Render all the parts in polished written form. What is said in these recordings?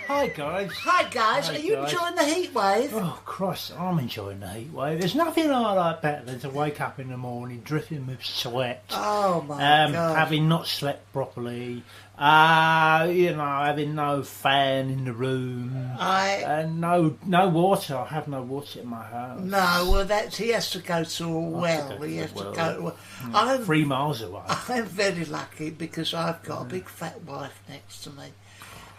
Hi guys. Hi guys, are you enjoying the heat wave? Oh Christ, I'm enjoying the heat wave. There's nothing I like better than to wake up in the morning dripping with sweat. Oh my God. Having not slept properly. Having no fan in the room. And no water. I have no water in my house. No, well he has to go to a well. He has to go to a well. 3 miles away. I'm very lucky because I've got a big fat wife next to me.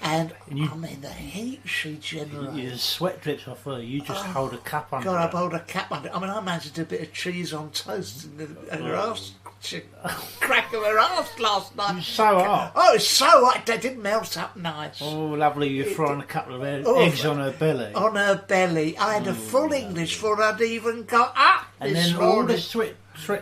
And the heat she generates. Your sweat drips off her. You just hold a cup under. God, I hold a cup under. I managed to do a bit of cheese on toast and her arse, crack of her arse last night. It was so hot. Oh, it's so hot. They didn't melt up nice. Oh, lovely. You're frying a couple of eggs on her belly. On her belly. I had a full English before I'd even got up. And then all the sweat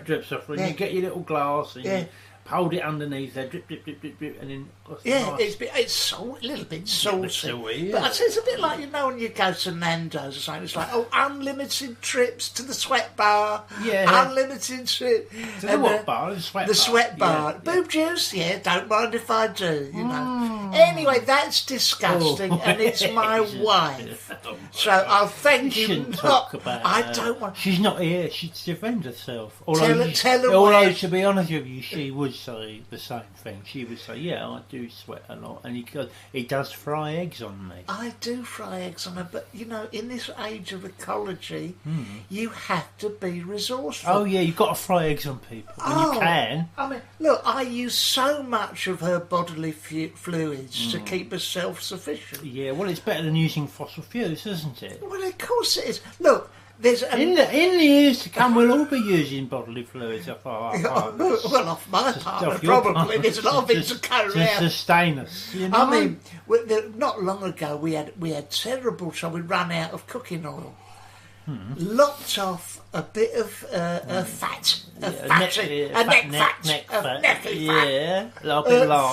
drips off her. And you get your little glass and you hold it underneath there, drip, drip, drip, drip, drip, and then... nice. it's a little bit salty. But I'd say it's a bit like, when you go to Nando's or something, it's like, unlimited trips to the sweat bar. Yeah. Unlimited trip. To the what bar? The sweat bar. The sweat bar. Boob juice? Yeah, don't mind if I do, Anyway, that's disgusting, and it's my wife. So I'll thank you. Shouldn't talk about I don't want... She's not here. She'd defend herself. Tell her although to be honest with you, she would say the same thing. She would say, yeah, I do sweat a lot, and he does fry eggs on me. I do fry eggs on her, but in this age of ecology, you have to be resourceful. Oh yeah, you've got to fry eggs on people when you can. Look, I use so much of her bodily fluids to keep her self-sufficient. Yeah, well, it's better than using fossil fuels, isn't it? Well, of course it is. Look. In the years to come, we'll all be using bodily fluids off our partners. Well, off my partner, probably. There's a lot of it to carry around. To sustain us, not long ago we had terrible trouble. We ran out of cooking oil. Locked off a bit of fat, neck fat. Yeah, like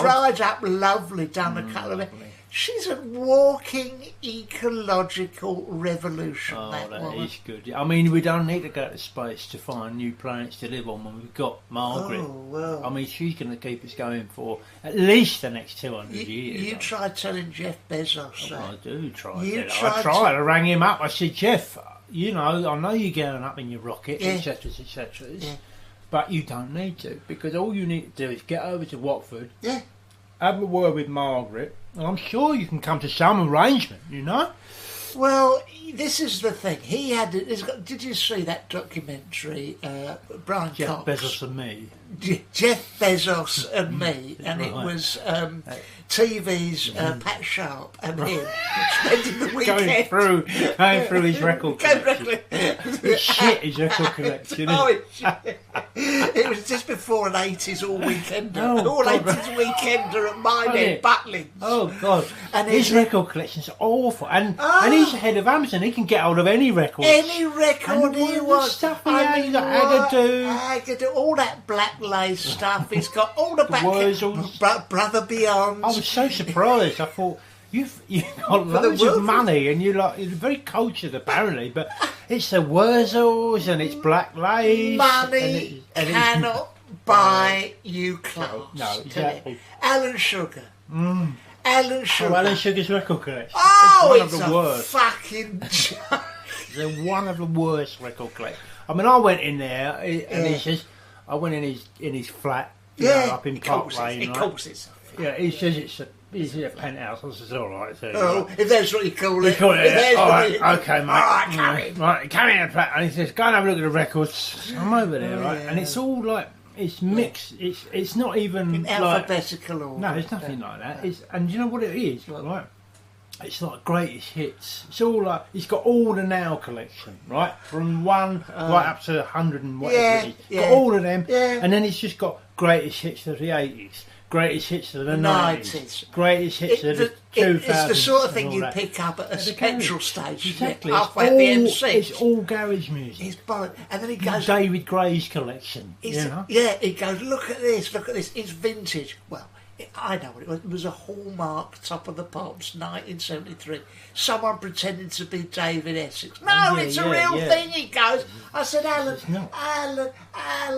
fried up lovely, done a couple of it. She's a walking ecological revolution. Oh, that is good. We don't need to go to space to find new planets to live on when we've got Margaret. Oh, well. She's going to keep us going for at least the next 200 years. You tried telling Jeff Bezos that. I do try. I tried. I rang him up. I said, Jeff, I know you're going up in your rocket, etc., etc. But you don't need to, because all you need to do is get over to Watford. Yeah. Have a word with Margaret, and I'm sure you can come to some arrangement, Well, this is the thing. Did you see that documentary, Brian Jeff Cox? Bezos and me. Jeff Bezos and me, and it was TV's Pat Sharp and him spending the weekend going through his record collection. It's shit, his record collection. It was just before an 80s all-weekender. All-80s weekender at Minehead, Butlins. Oh, God. And his record collection's awful. And he's the head of Amazon. He can get hold of any record. Any record he wants. Stuff he had. He's got Agadoo, all that Black Lace stuff. He's got all the back... Brother Beyond. I was so surprised. I thought... You've got loads of money and you're very cultured apparently, but it's the Wurzels and it's Black Lace. Money cannot buy you clothes. No, exactly. Alan Sugar. Alan Sugar. Alan Sugar's record collection. Oh, it's one of the worst. Fucking joke. It's one of the worst record collections. I went in there and he says, I went in his flat, up in Park Lane. He calls it something. Yeah, he says it's a penthouse. I says, all right. So, if that's what you call it. All right, okay, mate. All right, come in. And he says, go and have a look at the records. I'm over there, right? And it's all like, it's mixed. It's not even in alphabetical order. No, it's nothing like that. And you know what it is, right? It's like greatest hits. It's all like, it's got all the Now collection, right? From 1 right up to 100 and whatever it is. Got all of them. Yeah. And then it's just got greatest hits of the 80s. Greatest hits of the 90s. Greatest hits of the 2000s. It's the sort of thing you pick up at a petrol station. Exactly. Halfway at the M6. It's all garage music. It's bollocks. And then he goes... David Gray's collection. Yeah, he goes, look at this. It's vintage. Well, I know what it was. It was a Hallmark Top of the Pops, 1973. Someone pretending to be David Essex. No, it's a real thing, he goes. I said, Alan.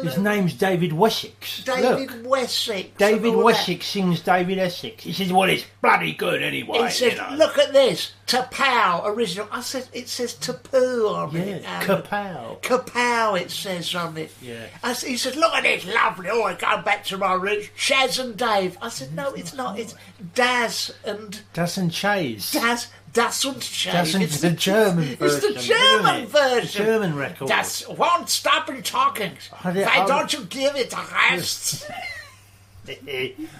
His name's David Wessex. David Wessex. David Wessex sings David Essex. He says, well, it's bloody good anyway. He says, look at this. Tapow, original. I said, it says Tapoo on it. Kapow. Kapow, it says on it. Yeah. He said, look at this, lovely. Oh, I go back to my roots. Chaz and Dave. I said, no, it's not. It's Daz and... Das and Chase. Das und Chase. It's the German version. It's the German version. The German record. Das won't stop in talking. Why don't you give it a rest?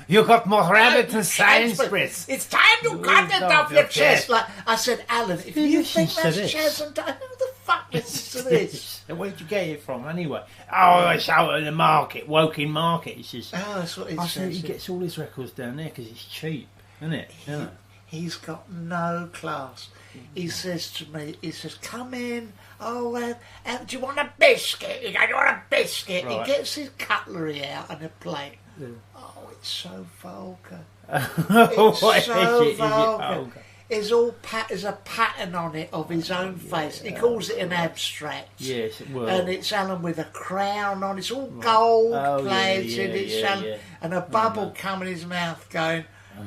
You got more rabbit than science, Chris. It's time you got it off your chest. Like I said, Alan, if you think that's Chaz and Dave, who the fuck listens to this? Where'd you get it from, anyway? Oh, it's out in the market, Woking Market. He says. Oh, that's what he says. says. He gets all his records down there because it's cheap, isn't it? He's got no class. He says to me, come in. Oh, do you want a biscuit? You go, do you want a biscuit? Right. He gets his cutlery out and a plate. Yeah. Oh, it's so vulgar. It's so vulgar. There's a pattern on it of his own face. He calls it an abstract. Yes, it will. And it's Alan with a crown on. It's all gold plated. And a bubble coming in his mouth going,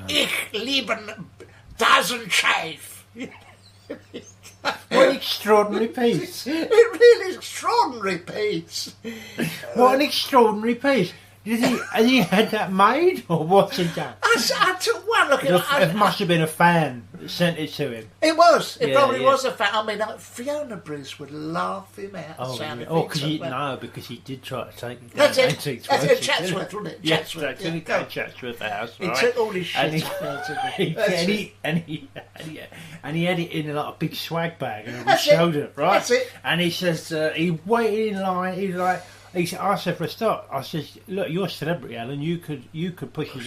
Ich lieben Dozenschäf. What an extraordinary piece. It really is extraordinary piece. What an extraordinary piece. Has he had that made, or what's he done? I took one look at it. It must have been a fan that sent it to him. It was. It probably was a fan. I mean, Fiona Bruce would laugh him out. Because he did try to take it. That's it. That's it. Chatsworth, wasn't it? Yes, he got Chatsworth House. He took all his shit. And he had it in like a big swag bag and he showed it, right? That's it. And he says he waited in line. He's like. I said for a start, I said, look, you're a celebrity, Alan. You could push away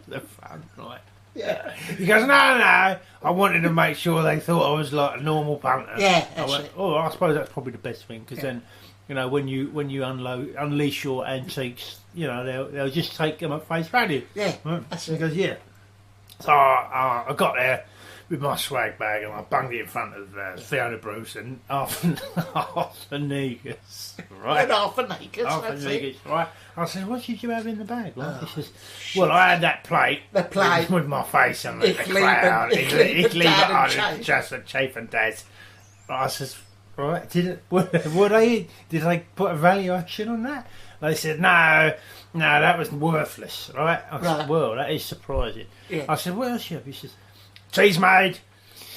the front, right? Yeah. He goes, no. I wanted to make sure they thought I was like a normal punter. Yeah. I suppose that's probably the best thing because then, when you unleash your antiques, they'll just take them at face value. Yeah. Right? He goes, yeah. So I got there with my swag bag and I bunged it in front of Fiona Bruce and half a negus, right? And half a negus, right? I said, what did you have in the bag? He says, well, I had that plate. The plate. With my face on the crowd. Ich liebe just a chafe and Daz. I says, right, did they put a valuation on that? They said, no, that was worthless, right? I said, well, that is surprising. Yeah. I said, what else you have? He says, tea's made.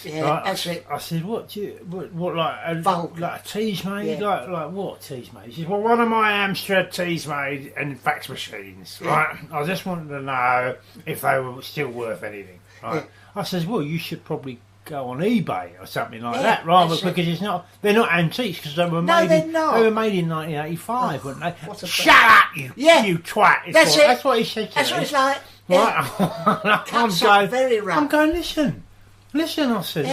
Yeah, right? That's it. I said, what like a tea's made? Yeah. Like what tea's made? He says, well, one of my Amstrad tea's made and fax machines, right? I just wanted to know if they were still worth anything, right? Yeah. I says, well, you should probably go on eBay or something like that, rather because they're not antiques because they were made. They're not. They were made in 1985, weren't they? Shut up, you twat! That's what he said to me. That's what it's like. Right, I'm going. Listen, I said,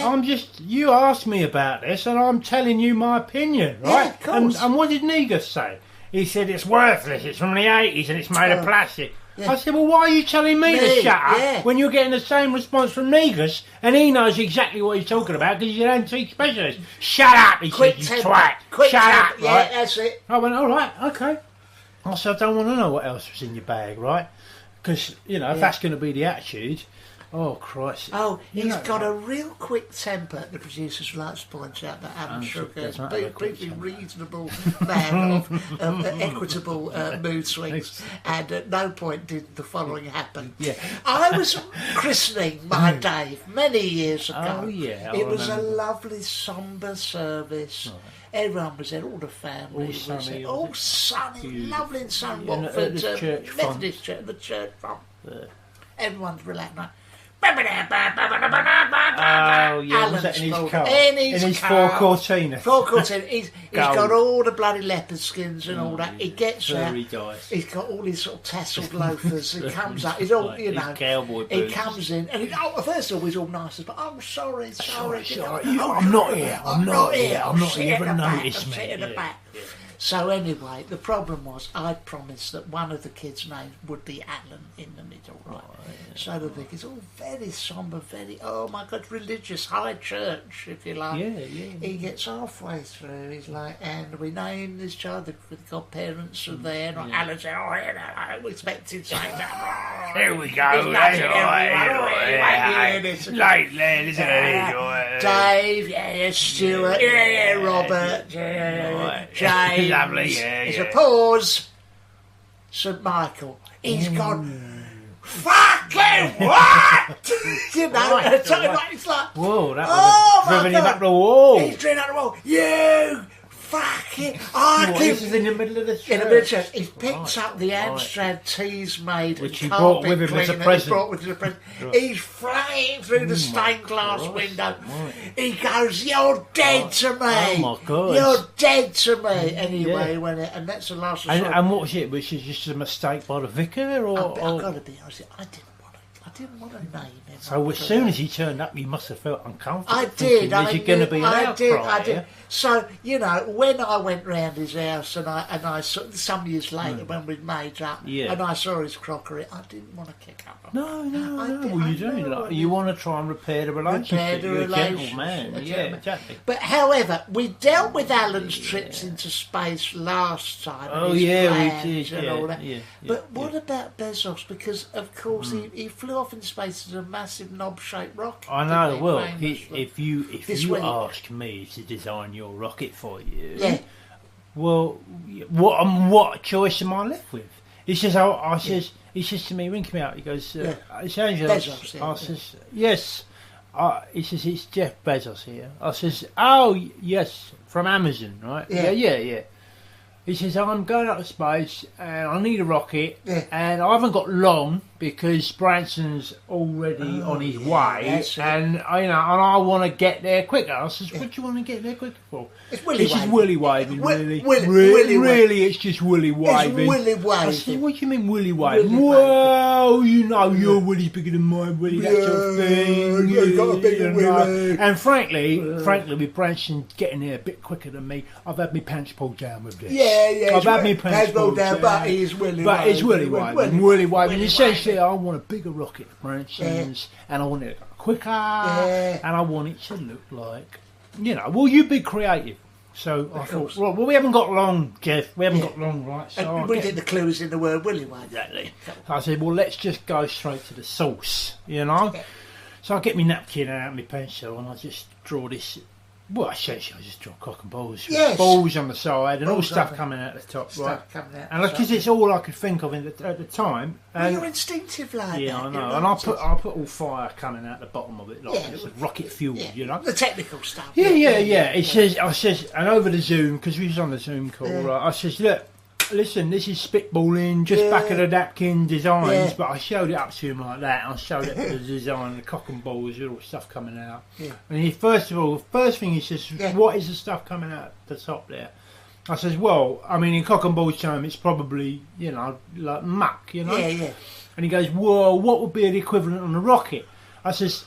you asked me about this and I'm telling you my opinion, right? Yeah, of course. And what did Negus say? He said it's worthless, it's from the 80s and it's made of plastic. Yeah. I said, well, why are you telling me to shut up when you're getting the same response from Negus and he knows exactly what he's talking about because he's an antique specialist? Shut up, he said, you twat. Shut up, right? Yeah, that's it. I went, all right, okay. I said, I don't want to know what else was in your bag, right? Because, if that's going to be the attitude, oh, Christ. Oh, he's got a real quick temper, the producers like to point out that Adam Sugar is a completely reasonable man of equitable mood swings, and at no point did the following happen. Yeah. I was christening my Dave many years ago. Oh, yeah. It was a lovely, sombre service. Right. Everyone was there, all the family was there. All sunny, lovely and sunny. Watford, Methodist Church, the church front. Everyone's relaxed now. Oh, yeah, was that in his car? In his car. Four Cortina. He's got all the bloody leopard skins and all that. He gets out. He's got all his sort of tasseled loafers. He comes up. He's all, his cowboy boots. He comes in and first of all he's all nice, but sorry. I'm not here. I'm not here. You haven't noticed me. I'm sitting in the back. So anyway, the problem was I'd promised that one of the kids' names would be Alan in the middle, right? So the thing is all very sombre, very, oh my God, religious, high church, if you like. Yeah. He gets halfway through, he's like, and we named this child, the godparents are there, and Alan said, oh, I expected something. Here we go. Late then, isn't it? Dave, Stuart, Robert, James. Lovely, There's a pause. St Michael. He's gone, fucking what? You know, it's like, whoa, that was driven him up the wall. He's driven up the wall. You fucking... This is in the middle of the church. In the middle of the church. He picks up the Amstrad teas made which he brought with him as a present. He's flying through the stained glass window. He goes, you're dead to me. Oh my God. You're dead to me. Anyway, and that's the last of and what was it? Was it just a mistake by the vicar? Or I've got to be honest, I didn't want to name him. So as soon as he turned up, you must have felt uncomfortable. I did. Is it going to be an outcry? I did. So, you know, when I went round his house and I saw, some years later when we'd made up, and I saw his crockery, I didn't want to kick up. No. Well, you do. Like, you want to try and repair the relationship. You're a gentle man. Exactly. But however, we dealt with Alan's trips into space last time. Oh, yeah, we did. And all that. Yeah, but what about Bezos? Because, of course, he flew off into space as a massive knob-shaped rocket. I know. Well, if you ask me to design your rocket for you, well, what choice am I left with? He says, he says to me, ring me out. He goes, it's Angelos. Bezos, I says, yes. He says, it's Jeff Bezos here. I says, oh, yes, from Amazon, right? Yeah. He says, I'm going up to space and I need a rocket and I haven't got long because Branson's already on his way and I want to get there quicker. I says, what do you want to get there quicker for? It's willy waving. It's just willy waving, really. Really, it's just willy waving. It's willy waving. I said, what do you mean willy waving? Well, your willy's bigger than my willy, that sort of thing. You've got a bigger willy. And frankly, with Branson getting there a bit quicker than me, I've had my pants pulled down with this. Yeah. I've had my pants pulled down, but he's willy But waving. it's willy waving. Willy waving. Essentially, I want a bigger rocket for Branson's, and I want it quicker, and I want it to look like, well, you be creative. So I thought, well, we haven't got long, Jeff. We haven't got long, right? So and we did the clues in the word willy waving. Exactly. So I said, well, let's just go straight to the source, So I get my napkin out, my pencil, and I just draw this. Well, essentially, I just draw cock and balls. Yes. Balls on the side and all stuff coming out the top, right? And because it's all I could think of at the time. Well, you're instinctive like that. Yeah, I know. And I put all fire coming out the bottom of it, like it's a rocket fuel, The technical stuff. Yeah. I says, and over the Zoom, because we was on the Zoom call, right, I says, look, listen, this is spitballing, just back of the napkin designs, but I showed it up to him like that. I showed it the design, the cock and balls, little stuff coming out. Yeah. And he, first thing he says, what is the stuff coming out the top there? I says, well, I mean, in cock and balls time, it's probably, like muck, Yeah. And he goes, well, what would be the equivalent on a rocket? I says,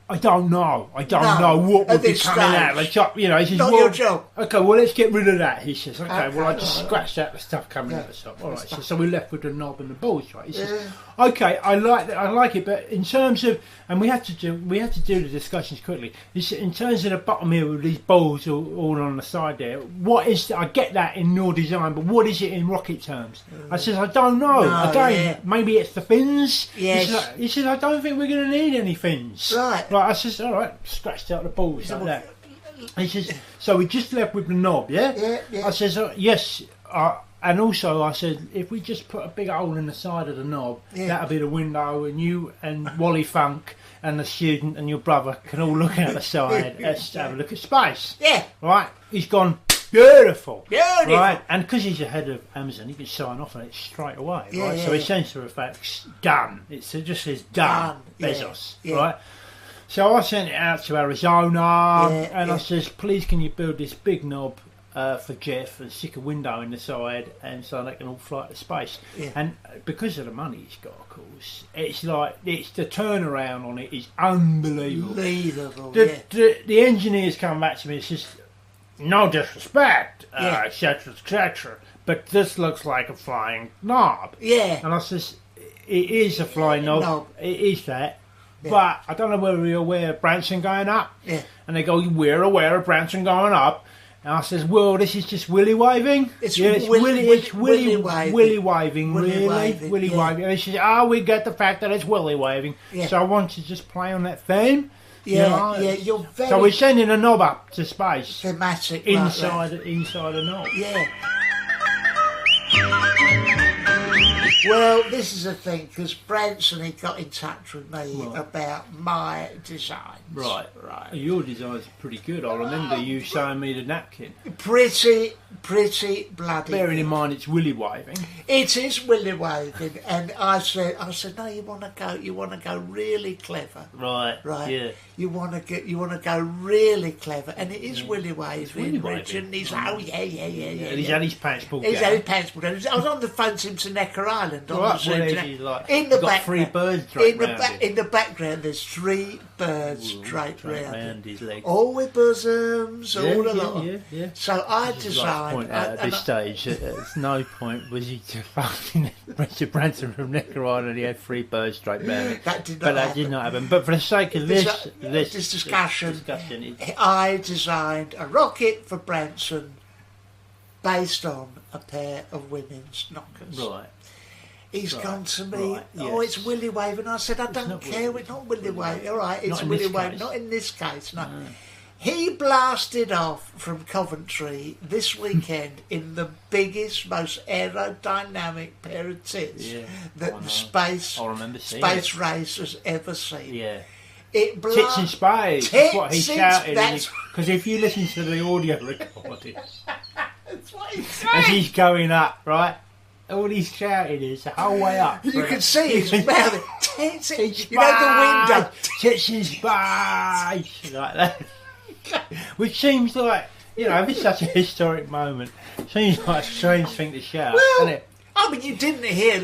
I don't know. I don't know what would be coming out. Like, he says, not your job. Okay, well, let's get rid of that. He says, okay, well, I just scratched out the stuff coming out the top. All right, so we're left with the knob and the balls, right? He says, okay, I like it, but in terms of, and we had to do the discussions quickly. In terms of the bottom here with these balls all on the side there, what is? I get that in your design, but what is it in rocket terms? I says, I don't know. Again, maybe it's the fins. Yes. He says, I don't think we're going to need any fins. Right. I says, all right, scratched out the balls like that. He says, so we just left with the knob, yeah? I says, yes. And also, I said, if we just put a big hole in the side of the knob, that'll be the window, and you and Wally Funk and the student and your brother can all look out the side and have a look at space. Yeah. Right? He's gone, beautiful. Beautiful. Right? And because he's the head of Amazon, he can sign off on it straight away. Right? So essentially, in fact, done. It just says done. Bezos. Right? So I sent it out to Arizona, and I says, please can you build this big knob for Jeff and stick a window in the side, and so they can all fly to space. And because of the money he's got, of course, it's the turnaround on it is unbelievable. Unbelievable. The engineers come back to me and says, no disrespect, Yeah. etc., etc., but this looks like a flying knob. Yeah. And I says, it is a flying knob. It is that. Yeah. But I don't know whether you're aware of Branson going up. Yeah. And they go, we're aware of Branson going up. And I says, well, this is just willy waving. It's willy waving. Willy waving, really. Waving, Willy yeah. waving. And they says, oh, we get the fact that it's willy waving. Yeah. So I want to just play on that theme. Yeah, you know? you're very So we're sending a knob up to space. thematic. Inside a knob. Yeah. Well, this is the thing, because Branson, he got in touch with me about my designs. Right. Your designs are pretty good. I remember you showing me the napkin. Pretty bloody. Bearing in mind it's willy waving. It is willy waving, and I said, no, you want to go really clever. Right. Yeah. You want to go really clever, and it is willy waving. Richard, and he's yeah. And he's had his pants pulled down. He's had his pants pulled down. I was on the phone to him to Necker Island on the Zoom. In the background, three birds draped round in the background, there's three birds draped round his legs. All with bosoms, all along. Yeah. So I designed. Point out at this stage, at no point was he to fucking Richard Branson from Necker Island. He had three birds draped round him. That did not happen. But for the sake of this discussion, I designed a rocket for Branson based on a pair of women's knockers. Right. He's gone to me, it's willy waving. I said, I don't care, it's not willy waving. All right, it's willy waving. Not in this case, no. He blasted off from Coventry this weekend in the biggest, most aerodynamic pair of tits that the space race has ever seen. Yeah. Tits in space. That's what he shouted. Because if you listen to the audio recording, that's what he said. As he's going up, right? All he's shouting is the whole way up. You can see his mouth. Tits in space. You know the window. Tits in space. Like that. Which seems like, if it's such a historic moment, seems like a strange thing to shout, doesn't it? I mean, you didn't hear,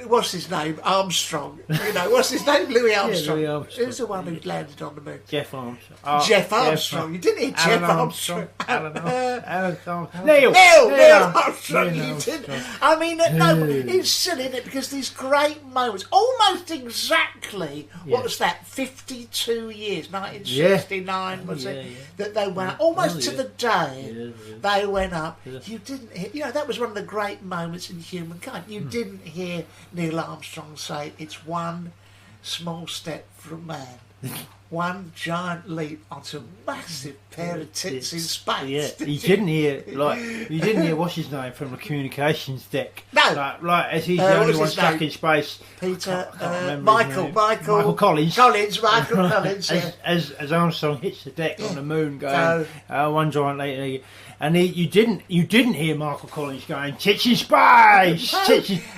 what's his name? Armstrong. What's his name? Louis Armstrong. Louis Armstrong. Who's the one who landed on the moon? Jeff Armstrong. Jeff Armstrong. You didn't hear Jeff Armstrong. Alan Armstrong. Neil Armstrong. You didn't. I mean, no, it's silly, isn't it? Because these great moments, almost exactly, what was that, 52 years, 1969 was it, that they went up, almost to the day they went up. You didn't hear, that was one of the great moments in human. You didn't hear Neil Armstrong say it's one small step for man, one giant leap onto a massive pair of tits in space. Yeah, you didn't hear what's his name from the communications deck. No, like as he's the only one stuck in space. Michael Collins. Michael Collins. As Armstrong hits the deck on the moon, going one giant leap. And you didn't hear Michael Collins going, tits in space!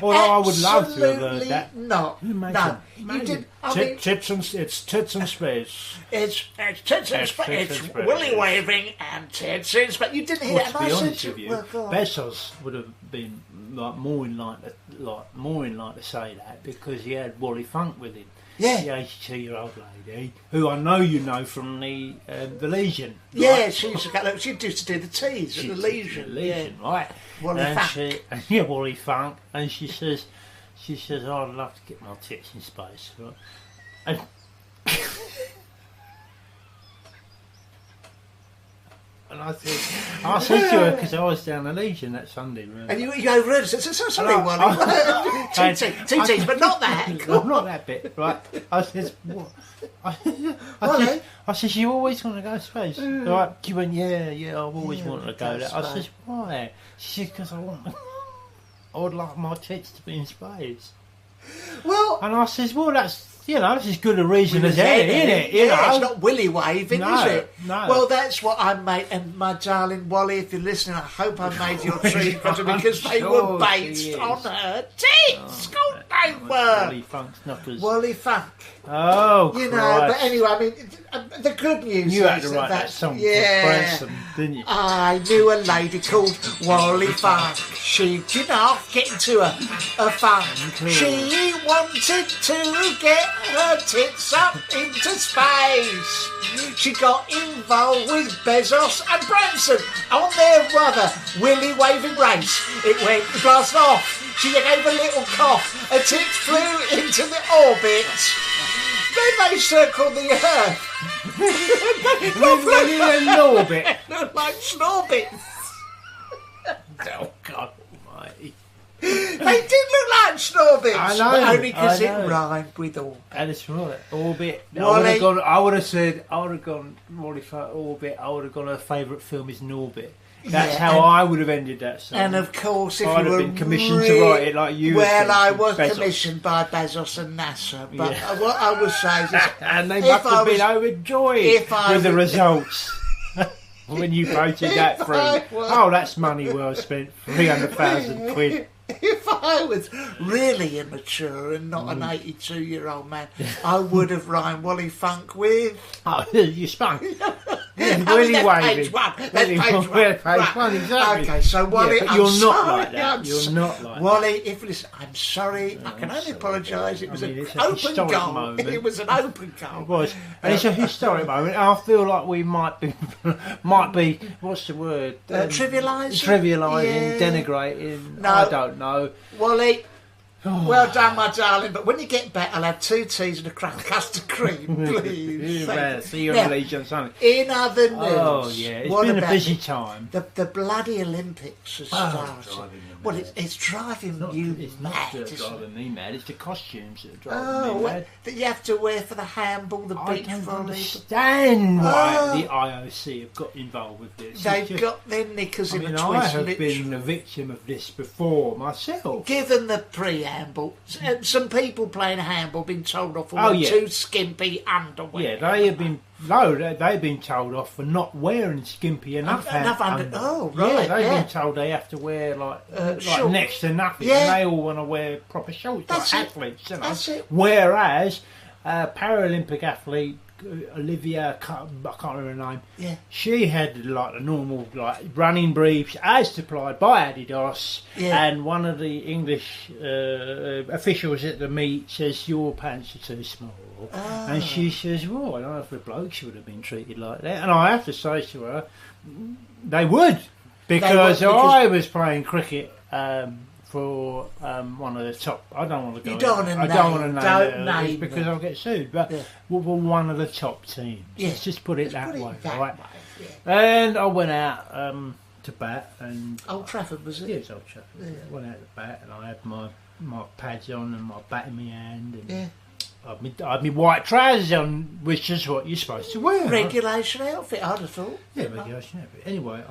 Although I would love to have heard that. No. You did. Tits in space. It's tits in space. It's willy waving and tits in space. You didn't hear that. To be honest with you, Bezos would have been more in line to say that because he had Wally Funk with him. Yeah. The 82-year-old lady, who I know you know from the Legion. Yeah, right? she used to do the teas at the Legion. Right. Wally Funk. Wally Funk. And she says, oh, I'd love to get my tits in space. Right? And And I said to her, because I was down the Legion that Sunday. Really. And you overheard us. Sorry, Wally. Two teams, but not that. Not that bit, right? I said, what? I said, you always want to go to space? Right? She went, yeah, I've always wanted to go there. I said, why? She said, because I would like my tits to be in space. Well, and I says, well, that's as good a reason as any, isn't it? It's not willy waving, is it? No. Well, that's what I made. And my darling Wally, if you're listening, I hope I made your dream because they were based on her tits. Oh, they were. Wally Funk's knockers. Wally Funk. Oh, but anyway, I mean, the good news you is had to write that song for Branson, didn't you? I knew a lady called Wally Funk. She'd get into a funk. She wanted to get her tits up into space. she got involved with Bezos and Branson on their rather willy-waving race. It went blast off. She gave a little cough. Her tits flew into the orbit. Then they circled the Earth. in an orbit. Looked like snorbits. Oh, God almighty. They did look like snorbits. I know, but only because I it know. rhymed with orbit. And it's right. Orbit. Wally. I would have gone, Wally for Orbit, I would have gone, her favourite film is Norbit. That's how I would have ended that song. And of course, if I'd you have were been commissioned to write it like you. Well, I was Bezos. commissioned by Bezos and NASA, but Yeah. what I would say is, And they if must I have been was- overjoyed if I with the was- results. When you voted that If through. I was- Oh, that's money well spent. 300,000 quid. if I was really immature and not an 82-year-old man, I would have rhymed Wally Funk with. Oh, you spunk. Yeah, Oh, really that's wavy. page one. That's Really page wavy. one. Page Right. one, exactly. Okay, so Wally, Yeah, but I'm you're not sorry, like that. I'm You're so- not like Wally, if listen, I'm sorry. I can only sorry. apologise. It was I mean, an it's a open historic goal. moment. It was an open goal. It was, and it's a historic moment. I feel like we might be, what's the word? Trivialising? Yeah. Denigrating. No. I don't know. Wally, Oh. well done, my darling. But when you get back, I'll have 2 teas and a custard cream, please. Yeah, Thank see you. you Now, on Legion on Sunday. in other news, Oh yeah, it's what been a about busy time. the bloody Olympics has started. driving me Well, mad. it's driving Not, you it's mad, not just isn't it? driving me mad. It's the costumes that are Oh, driving me what, mad. that you have to wear for the handball, the I beach don't volley. understand why Oh. the IOC have got involved with this. It's They've just- got their knickers I in mean, a I twist. have literally. been a victim of this before myself. Given the preamble, some people playing handball been told off for Oh, wearing yeah. too skimpy underwear. Yeah, they've been told off for not wearing skimpy enough. Enough under- oh, right, Yeah, they've yeah. been told they have to wear like short. next to nothing, Yeah. and they all want to wear proper shorts That's like it. athletes. You know? That's it. Whereas Paralympic athlete Olivia, I can't remember her name. Yeah. She had like the normal like running briefs as supplied by Adidas, Yeah. and one of the English officials at the meet says your pants are too small, and she says, "Well, I don't know if a bloke should have been treated like that." And I have to say to her, they would, because I was playing cricket. For one of the top, I don't want to go. You don't in- wanna I don't name- want to don't name it, name because them. I'll get sued. But Yeah. we were one of the top teams. Yeah. Let's just put it Let's that put it way, that right? way, yeah. And I went out to bat, and Old Trafford, was it? yes, Old Trafford. I went out to bat, and I had my pads on and my bat in my hand, and Yeah. I had my white trousers on, which is what you're supposed to wear. right? Regulation outfit, I'd have thought. Yeah, regulation outfit. Anyway,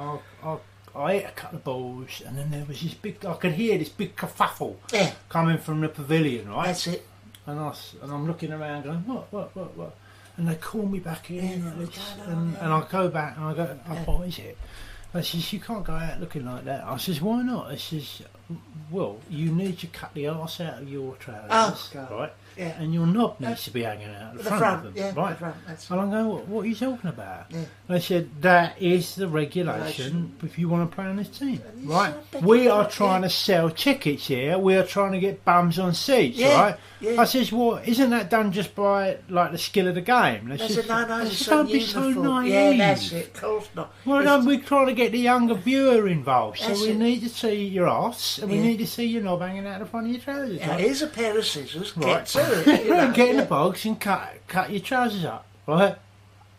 I ate a couple of balls, and then there was this big. I could hear this big kerfuffle Yeah. coming from the pavilion, right? That's it. And I'm looking around, going, what? And they call me back in, Yeah, like what's this, going on, and I go back and I go, what is it? And she says, you can't go out looking like that. I says, why not? I says, well, you need to cut the arse out of your trousers, Oh, God. right? Yeah. And your knob needs to be hanging out the front of them, yeah, right? the front, that's And I'm going, what are you talking about? Yeah. They said, that is the regulation if you want to play on this team, And right? so big We are about it, trying yeah. to sell tickets here. We are trying to get bums on seats, Yeah, right? yeah. I says, well, isn't that done just by like the skill of the game? They That's says, it, no, I it's said, so don't be so uniform. naive. Yeah, that's it, of course not. Well, It's- no, we're trying to get the younger viewer involved, so That's we it. need to see your arse, and we Yeah. need to see your knob hanging out the front of your trousers. Now, right? here's a pair of scissors, Right. get to it. You know, Get in yeah. the box and cut your trousers up, right?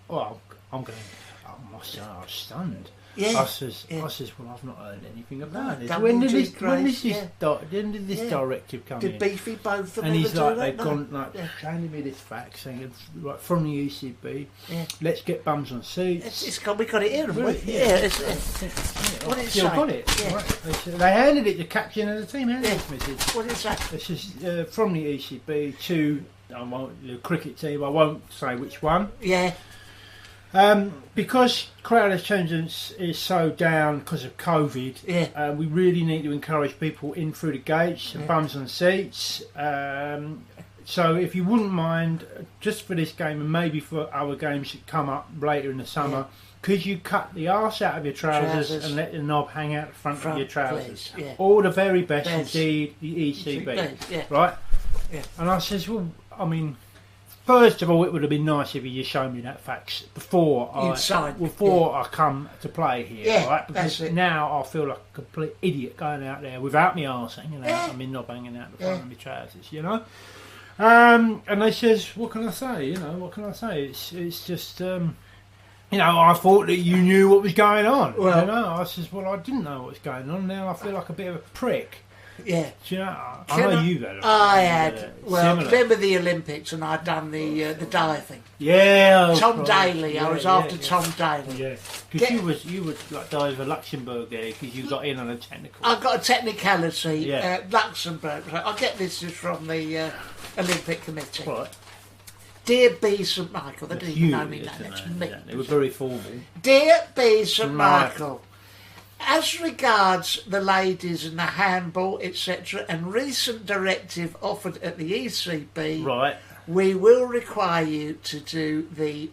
Well, I'm going. I'm stunned. Yeah, I says, yeah. well, I've not heard anything about this. don't When need did to this? When grace, did this? yeah. When did this Yeah. directive come Did in? Beefy both of them And he's ever like, do they've that? gone No. like Yeah. handing me this fax saying, right, from the ECB, Yeah. let's get bums on seats. It's got, we got it here, haven't we? Well, Yeah, it's, What did it Still say? got it. Yeah. Right. They handed it to captain of the team. Handed Yeah. this message. what did it say? This is from the ECB to the cricket team. I won't say which one. Yeah, Because crowd attendance is so down because of COVID, Yeah. we really need to encourage people in through the gates, Yeah. bums on seats. So if you wouldn't mind, just for this game and maybe for other games that come up later in the summer, could you cut the arse out of your trousers and let the knob hang out the front of your trousers? please, yeah. All the very best Best. indeed, the ECB. Yeah. Right? Yeah. And I says, well, I mean, first of all, it would have been nice if you just showed me that fax before I come to play here. Yeah, right? Because that's it. now I feel like a complete idiot going out there without my arse hanging out. I mean, not hanging out the front of my trousers, you know. And they says, what can I say? You know, what can I say? It's just. You know, I thought that you knew what was going on. Well, you know, I says, well, I didn't know what was going on. Now I feel like a bit of a prick. Yeah. Do you know, I know you've had I had. Well, similar. remember the Olympics and I'd done the diving. Yeah. Tom Daly. I was after Tom Daly. Yeah. Because you would like dive for Luxembourg there because you got in on a technical. I got a technicality. Luxembourg. I get this is from the Olympic Committee. Right. Dear B. St Michael, they didn't even know me now, that's me. They were very formal. Dear B. St Michael, as regards the ladies and the handball, etc., and recent directive offered at the ECB, right, we will require you to do the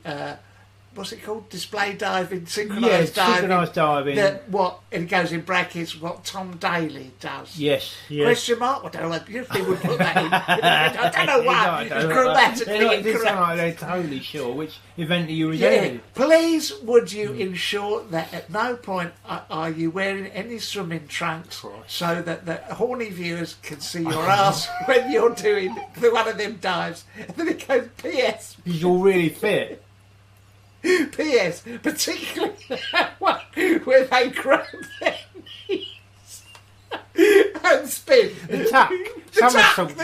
what's it called? Display diving, synchronised diving. Synchronised diving. It goes in brackets, what Tom Daly does. Yes. Question mark? I don't know. Usually would put that in. I don't know why. It's grammatically incorrect. They're totally sure which event are you reserving. Yeah. Please, would you ensure that at no point are you wearing any swimming trunks so that the horny viewers can see your ass when you're doing one of them dives? And then it goes, P.S. Because you're really fit. P.S. Particularly that one where they grab their knees and spin. The tuck. Somersault.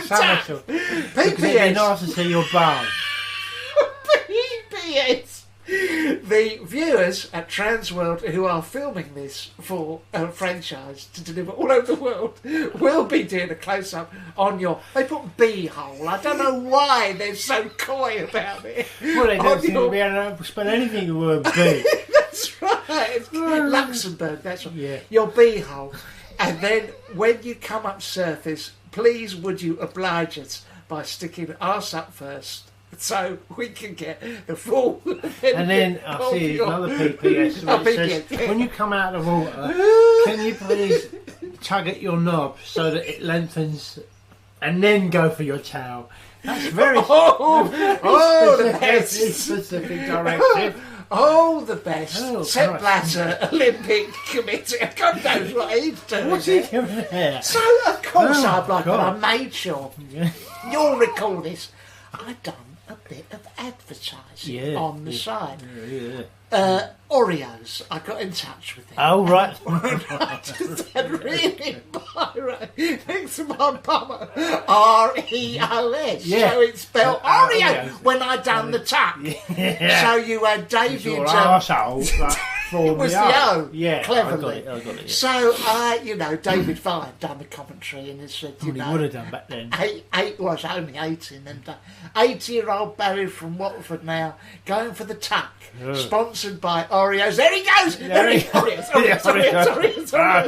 P.S. It'd be nice to see your bum. P.S. The viewers at Transworld who are filming this for a franchise to deliver all over the world will be doing a close-up on your... They put B-hole. I don't know why they're so coy about it. Well, they don't seem to be able to spell anything the word B. That's right. Luxembourg, that's right. Yeah. Your B-hole. And then when you come up surface, please would you oblige us by sticking arse up first, so we can get the full. And then I see another PPS which says, when you come out of the water, can you please tug at your knob so that it lengthens and then go for your towel? That's very specific directive. Oh, the best. Sepp Blatter, Olympic Committee. God knows what he's doing. What's he doing there? So, of course, I made sure. You'll recall this. I've done a bit of advertising on the side. Oreos, I got in touch with them. Oh, right. I just had really biro next to my bummer. R-E-O-S. Yeah. So it's spelled Oreo when I done the tap. Yeah. So you had David... Your arsehole. It was the O. Yeah, cleverly. I got it, yeah. So David Vine done the commentary and he said, he would have done back then. Only 18 then. 80-year-old Barry from Watford now, going for the tuck, sponsored by Oreos. There he goes! Sorry.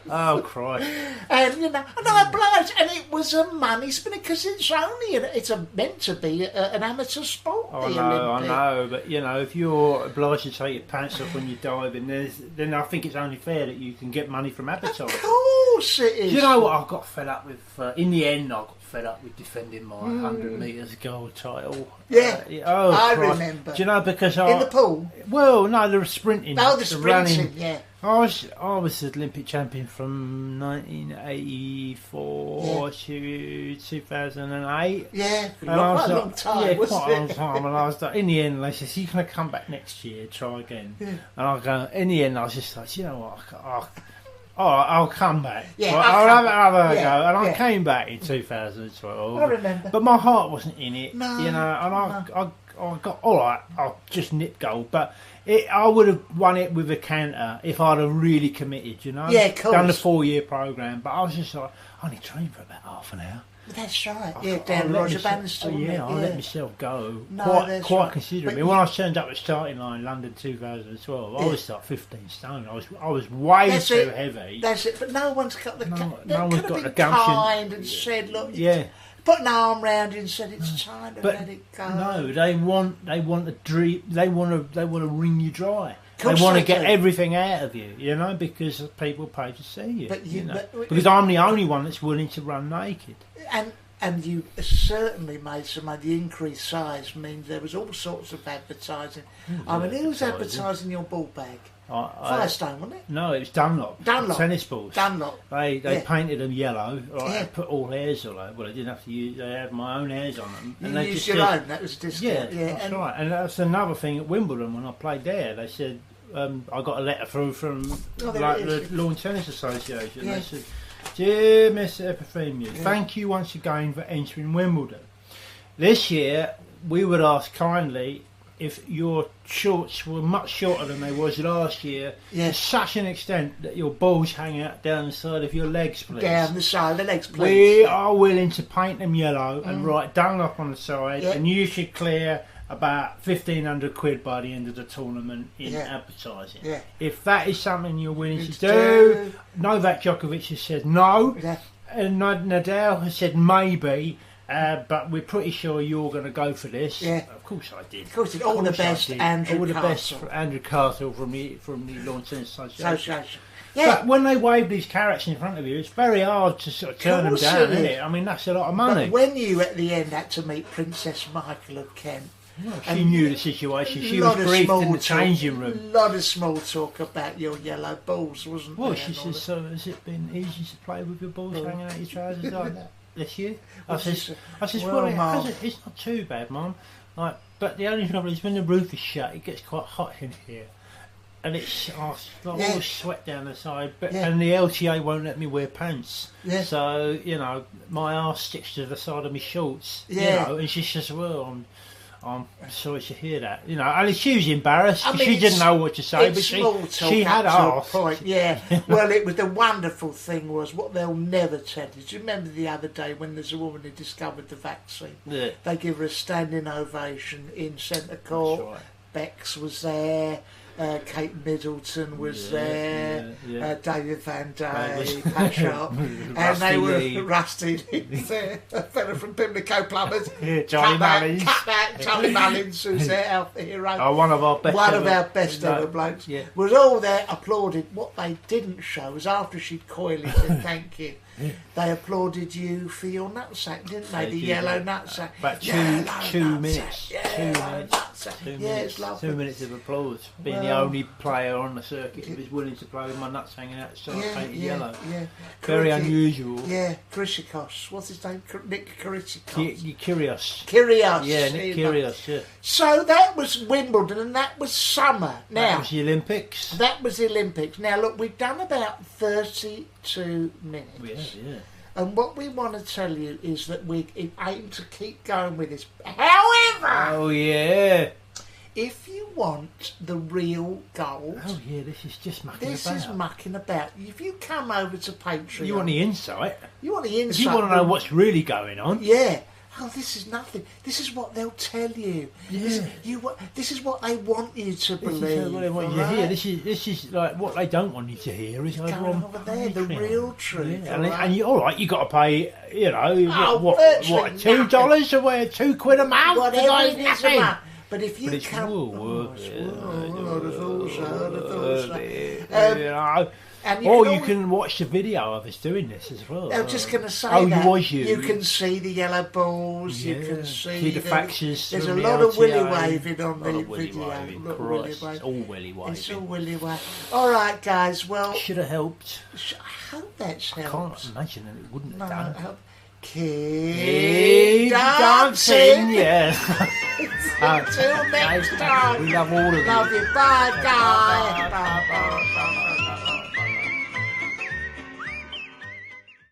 Oh, Christ. And, I obliged, and it was a money spinner, because it's meant to be an amateur sport, I know, but, if you're obliged to take your pants off when you're diving, then I think it's only fair that you can get money from advertising. Of course it is. Do you know what I got fed up with? In the end, I got fed up with defending my 100 metres gold title. Yeah, I remember. Do you know, because in the pool? Well, no, the sprinting. Oh, the sprinting, running. Yeah. I was the Olympic champion from 1984 to 2008. Yeah, quite a long time. Yeah, quite a long time. And I was like, in the end, they said, "You're going to come back next year, try again." Yeah. And I go. In the end, I was just like, you know what? I'll come back. Yeah, I'll have another go. And I came back in 2012. I remember. But my heart wasn't in it. No. And I got all right. I just nipped gold, but. I would have won it with a canter if I'd have really committed, Yeah, of course. Done the 4-year programme, but I was just like, I only trained for about half an hour. That's right. Down Roger Bannister. I let myself go quite considerably. But when I turned up at starting line, London 2012, I was like 15 stone. I was way too heavy. That's it. But no one's got the no one's got the gumption. Kind and said, look, put an arm round you and said it's time to let it go. No, they want a dream. They want to wring you dry. They want to get everything out of you, because people pay to see you. Because I'm the only one that's willing to run naked. And And you certainly made some money. The increased size means there was all sorts of advertising. I mean, who was advertising your ball bag? Firestone, wasn't it? No, it was Dunlop. Tennis balls. Dunlop. They painted them yellow. Right, put all hairs all over. Well, I didn't have to use. They had my own hairs on them. You used your own. That was a discount. Yeah, that's right. And that's another thing at Wimbledon when I played there. They said I got a letter through from the Lawn Tennis Association. Yeah. They said, "Dear Mr. Epifemius, thank you once again for entering Wimbledon. This year we would ask kindly if your shorts were much shorter than they was last year, to such an extent that your balls hang out down the side of your legs, please. Down the side of the legs, please. We are willing to paint them yellow and write Dunlop on the side, and you should clear about £1,500 by the end of the tournament in advertising. Yeah. If that is something you're willing to do, Novak Djokovic has said no, and Nadal has said maybe. But we're pretty sure you're going to go for this. Yeah. Of course I did. Of course, all the best, Andrew All the Castle. best for Andrew Castle from the Lawn Tennis Association. Yeah. But when they wave these carrots in front of you, it's very hard to sort of turn them down, isn't it? I mean, that's a lot of money. But when you, at the end, had to meet Princess Michael of Kent... Well, she knew the situation. She was briefed in the changing room. A lot of small talk about your yellow balls, wasn't there? Well, she says, so has it been easy to play with your balls hanging out your trousers like that? This year, I says, well, it's not too bad, Mum. Like, but the only trouble is when the roof is shut, it gets quite hot in here, and it's all sweat down the side. But and the LTA won't let me wear pants. Yeah. So my arse sticks to the side of my shorts. Yeah. And she says, well, I'm sorry to hear that. And she was embarrassed because she didn't know what to say, but she had asked. Point. Yeah. Well, it was the wonderful thing was what they'll never tell you. Do you remember the other day when there's a woman who discovered the vaccine? Yeah. They give her a standing ovation in Centre Court. That's right. Bex was there. Kate Middleton was there, David Van Day, Pat Sharp, and they were Rusty there, a fella from Pimlico Plumbers, Charlie Mullins, Charlie Mullins, who's our hero, one of our best ever blokes, was all there applauded. What they didn't show was after she'd coyly said thank you, they applauded you for your nutsack, didn't they? The yellow nutsack. About 2 minutes. 2 minutes. It's lovely. 2 minutes of applause. Being the only player on the circuit who was willing to play with my nuts hanging out, painted yellow. Yeah. Very unusual. Yeah, Kyrgios. What's his name? Nick Kyrgios. Kyrgios. Yeah, Nick Kyrgios. Yeah. So that was Wimbledon, and that was summer. Now that was the Olympics. That was the Olympics. Now look, we've done about 32 minutes. Yeah. And what we want to tell you is that we aim to keep going with this. However, if you want the real gold, this is just mucking about. This is mucking about. If you come over to Patreon, you want the insight. If you want to know what's really going on, oh, this is nothing. This is what they'll tell you. Yeah. This is what they want you to believe. This is what they want you to hear. This is like what they don't want you to hear is over there, the real truth. Yeah. And you got to pay. What $2 or where £2 a month? Whatever it is a month. But if you come, you can watch the video of us doing this as well. I was just going to say you can see the yellow balls. You can see the faxes. There's a lot of willy waving on the video. It's all willy waving. It's all willy waving. All right, guys. Well, should have helped. I hope that's helped. I can't imagine that it wouldn't have done. Keep dancing. Yes. Until next time. We love all of you. Love you. Bye, guys. Bye.